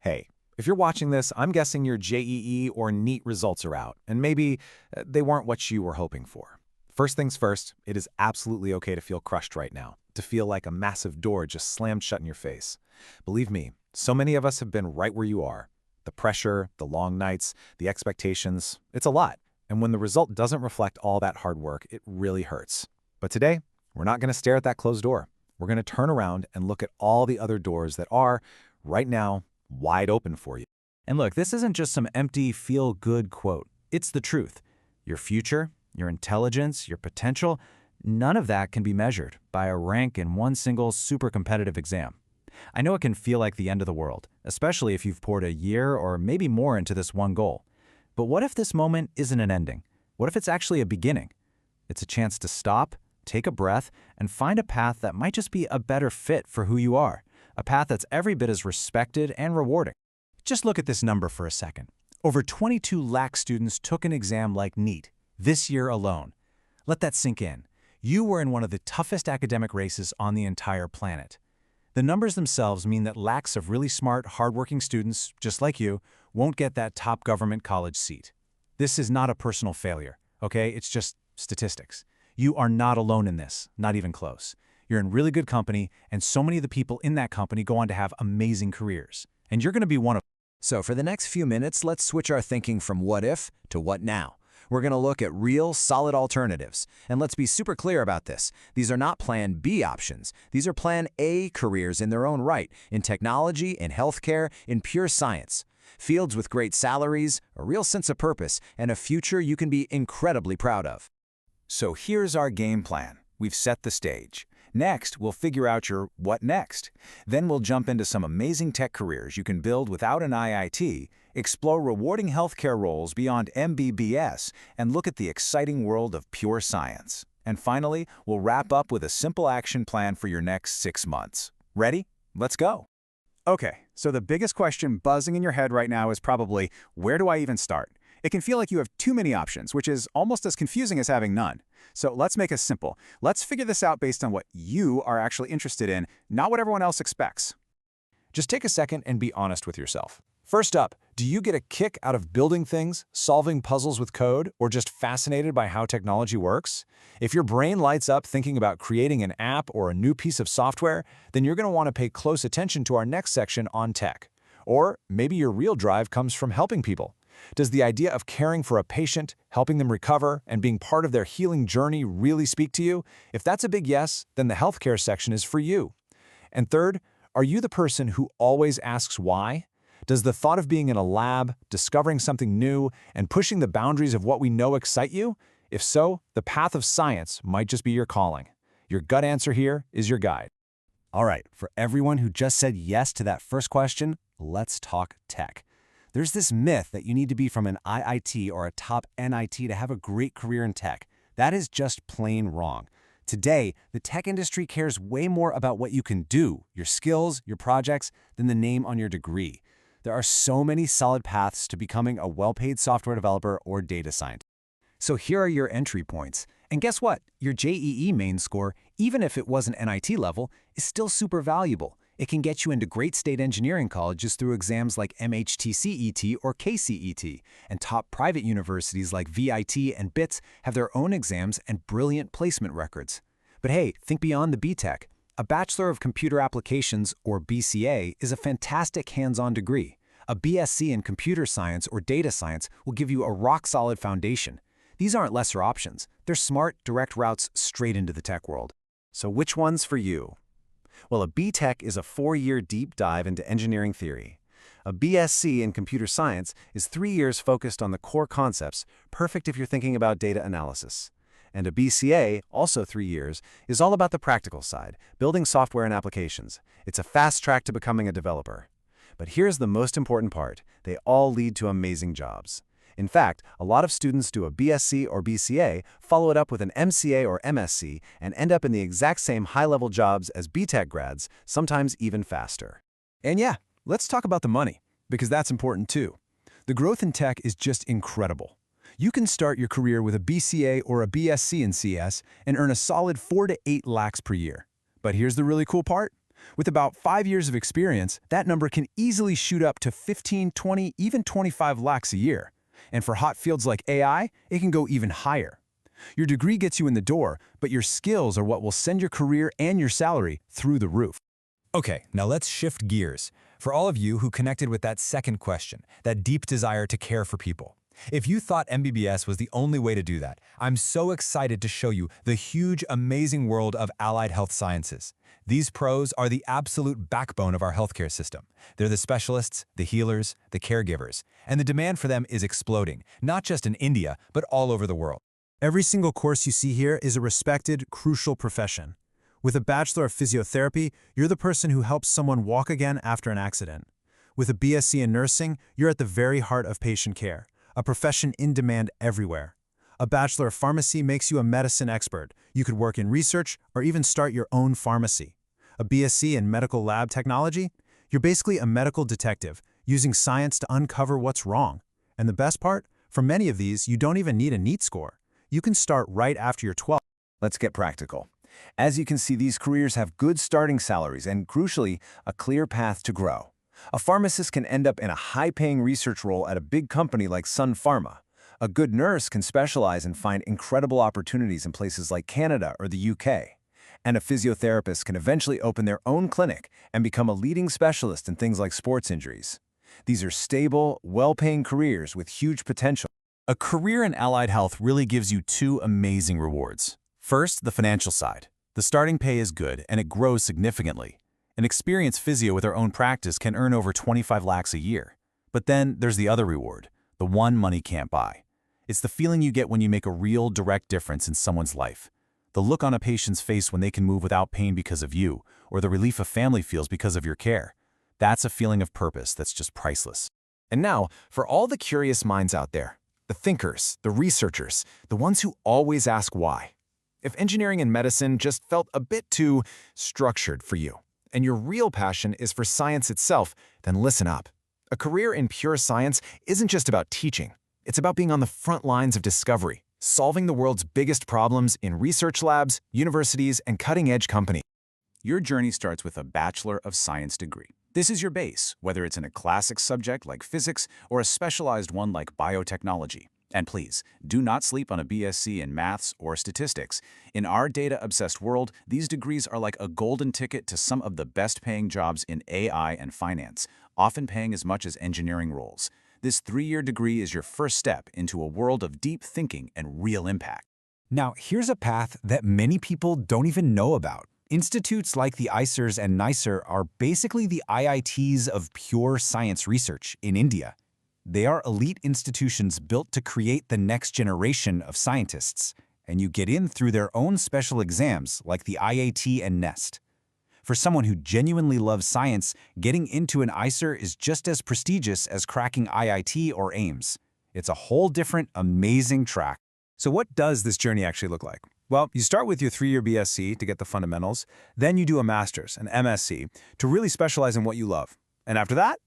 Hey, if you're watching this, I'm guessing your JEE or NEET results are out, and maybe they weren't what you were hoping for. First things first, it is absolutely okay to feel crushed right now, to feel like a massive door just slammed shut in your face. Believe me, so many of us have been right where you are. The pressure, the long nights, the expectations, it's a lot. And when the result doesn't reflect all that hard work, it really hurts. But today, we're not going to stare at that closed door. We're going to turn around and look at all the other doors that are, right now, wide open for you. And look, this isn't just some empty feel-good quote. It's the truth. Your future, your intelligence, your potential, none of that can be measured by a rank in one single super competitive exam. I know it can feel like the end of the world, especially if you've poured a year or maybe more into this one goal. But what if this moment isn't an ending? What if it's actually a beginning? It's a chance to stop, take a breath, and find a path that might just be a better fit for who you are. A path that's every bit as respected and rewarding. Just look at this number for a second. Over 22 lakh students took an exam like NEET this year alone. Let that sink in. You were in one of the toughest academic races on the entire planet. The numbers themselves mean that lakhs of really smart, hardworking students, just like you, won't get that top government college seat. This is not a personal failure, okay? It's just statistics. You are not alone in this, not even close. You're in really good company, and so many of the people in that company go on to have amazing careers. And you're going to be one of them. So for the next few minutes, let's switch our thinking from what if to what now. We're going to look at real, solid alternatives. And let's be super clear about this. These are not Plan B options. These are Plan A careers in their own right, in technology, in healthcare, in pure science. Fields with great salaries, a real sense of purpose, and a future you can be incredibly proud of. So here's our game plan. We've set the stage. Next, we'll figure out your what next. Then we'll jump into some amazing tech careers you can build without an IIT, explore rewarding healthcare roles beyond MBBS, and look at the exciting world of pure science. And finally, we'll wrap up with a simple action plan for your next 6 months. Ready? Let's go. Okay, so the biggest question buzzing in your head right now is probably, where do I even start? It can feel like you have too many options, which is almost as confusing as having none. So let's make it simple. Let's figure this out based on what you are actually interested in, not what everyone else expects. Just take a second and be honest with yourself. First up, do you get a kick out of building things, solving puzzles with code, or just fascinated by how technology works? If your brain lights up thinking about creating an app or a new piece of software, then you're going to want to pay close attention to our next section on tech. Or maybe your real drive comes from helping people. Does the idea of caring for a patient, helping them recover, and being part of their healing journey really speak to you? If that's a big yes, then the healthcare section is for you. And third, are you the person who always asks why? Does the thought of being in a lab, discovering something new, and pushing the boundaries of what we know excite you? If so, the path of science might just be your calling. Your gut answer here is your guide. All right, for everyone who just said yes to that first question, let's talk tech. There's this myth that you need to be from an IIT or a top NIT to have a great career in tech. That is just plain wrong. Today, the tech industry cares way more about what you can do, your skills, your projects, than the name on your degree. There are so many solid paths to becoming a well-paid software developer or data scientist. So here are your entry points. And guess what? Your JEE main score, even if it wasn't NIT level, is still super valuable. It can get you into great state engineering colleges through exams like MHTCET or KCET, and top private universities like VIT and BITS have their own exams and brilliant placement records. But hey, think beyond the B.Tech. A Bachelor of Computer Applications, or BCA, is a fantastic hands-on degree. A BSc in Computer Science or Data Science will give you a rock-solid foundation. These aren't lesser options. They're smart, direct routes straight into the tech world. So which one's for you? Well, a B.Tech is a 4-year deep dive into engineering theory. A BSc in computer science is 3 years focused on the core concepts, perfect if you're thinking about data analysis. And a BCA, also 3 years, is all about the practical side, building software and applications. It's a fast track to becoming a developer. But here's the most important part. They all lead to amazing jobs. In fact, a lot of students do a BSc or BCA, follow it up with an MCA or MSc, and end up in the exact same high-level jobs as B.Tech grads, sometimes even faster. And yeah, let's talk about the money, because that's important too. The growth in tech is just incredible. You can start your career with a BCA or a BSc in CS and earn a solid 4 to 8 lakhs per year. But here's the really cool part. With about 5 years of experience, that number can easily shoot up to 15, 20, even 25 lakhs a year. And for hot fields like AI, it can go even higher. Your degree gets you in the door, but your skills are what will send your career and your salary through the roof. Okay, now let's shift gears. For all of you who connected with that second question, that deep desire to care for people. If you thought MBBS was the only way to do that, I'm so excited to show you the huge, amazing world of allied health sciences. These pros are the absolute backbone of our healthcare system. They're the specialists, the healers, the caregivers, and the demand for them is exploding, not just in India, but all over the world. Every single course you see here is a respected, crucial profession. With a Bachelor of Physiotherapy, you're the person who helps someone walk again after an accident. With a BSc in Nursing, you're at the very heart of patient care, a profession in demand everywhere. A Bachelor of Pharmacy makes you a medicine expert. You could work in research or even start your own pharmacy. A BSc in Medical Lab Technology, you're basically a medical detective, using science to uncover what's wrong. And the best part? For many of these, you don't even need a NEET score. You can start right after your 12th. Let's get practical. As you can see, these careers have good starting salaries and, crucially, a clear path to grow. A pharmacist can end up in a high-paying research role at a big company like Sun Pharma. A good nurse can specialize and find incredible opportunities in places like Canada or the UK. And a physiotherapist can eventually open their own clinic and become a leading specialist in things like sports injuries. These are stable, well-paying careers with huge potential. A career in allied health really gives you two amazing rewards. First, the financial side. The starting pay is good and it grows significantly. An experienced physio with their own practice can earn over 25 lakhs a year. But then there's the other reward, the one money can't buy. It's the feeling you get when you make a real, direct difference in someone's life. The look on a patient's face when they can move without pain because of you, or the relief a family feels because of your care. That's a feeling of purpose that's just priceless. And now, for all the curious minds out there, the thinkers, the researchers, the ones who always ask why. If engineering and medicine just felt a bit too structured for you, and your real passion is for science itself, then listen up. A career in pure science isn't just about teaching. It's about being on the front lines of discovery, solving the world's biggest problems in research labs, universities, and cutting-edge companies. Your journey starts with a Bachelor of Science degree. This is your base, whether it's in a classic subject like physics or a specialized one like biotechnology. And please, do not sleep on a BSc in maths or statistics. In our data-obsessed world, these degrees are like a golden ticket to some of the best-paying jobs in AI and finance, often paying as much as engineering roles. This 3-year degree is your first step into a world of deep thinking and real impact. Now, here's a path that many people don't even know about. Institutes like the ICERs and NICER are basically the IITs of pure science research in India. They are elite institutions built to create the next generation of scientists, and you get in through their own special exams like the IAT and NEST. For someone who genuinely loves science, getting into an ICER is just as prestigious as cracking IIT or AIMS. It's a whole different, amazing track. So what does this journey actually look like? Well, you start with your 3-year BSc to get the fundamentals, then you do a master's, an MSc, to really specialize in what you love. And after that,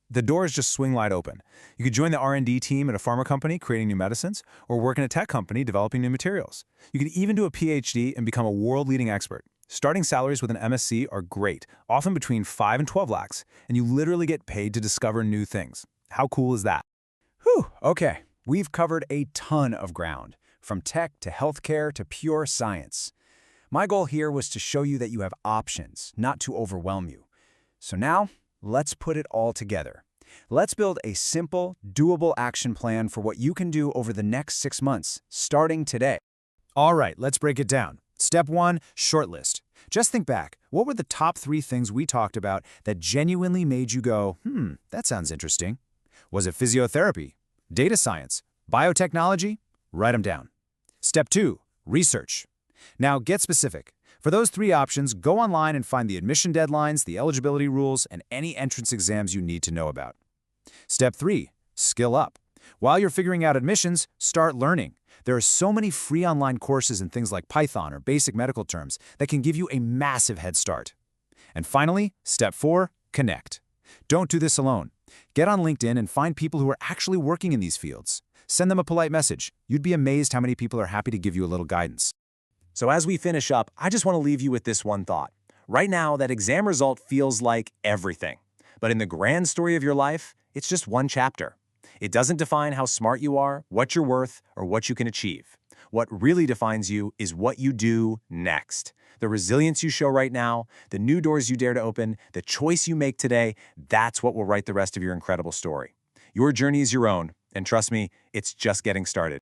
the doors just swing wide open. You could join the R&D team at a pharma company creating new medicines, or work in a tech company developing new materials. You could even do a PhD and become a world-leading expert. Starting salaries with an MSc are great, often between 5 and 12 lakhs, and you literally get paid to discover new things. How cool is that? Whew, okay. We've covered a ton of ground, from tech to healthcare to pure science. My goal here was to show you that you have options, not to overwhelm you. So now, let's put it all together. Let's build a simple, doable action plan for what you can do over the next 6 months, starting today. All right, let's break it down. Step 1, shortlist. Just think back. What were the top 3 things we talked about that genuinely made you go, that sounds interesting? Was it physiotherapy, data science, biotechnology? Write them down. Step 2, research. Now get specific. For those 3 options, go online and find the admission deadlines, the eligibility rules, and any entrance exams you need to know about. Step 3, skill up. While you're figuring out admissions, start learning. There are so many free online courses in things like Python or basic medical terms that can give you a massive head start. And finally, step 4, connect. Don't do this alone. Get on LinkedIn and find people who are actually working in these fields. Send them a polite message. You'd be amazed how many people are happy to give you a little guidance. So as we finish up, I just want to leave you with this one thought. Right now, that exam result feels like everything. But in the grand story of your life, it's just one chapter. It doesn't define how smart you are, what you're worth, or what you can achieve. What really defines you is what you do next. The resilience you show right now, the new doors you dare to open, the choice you make today, that's what will write the rest of your incredible story. Your journey is your own, and trust me, it's just getting started.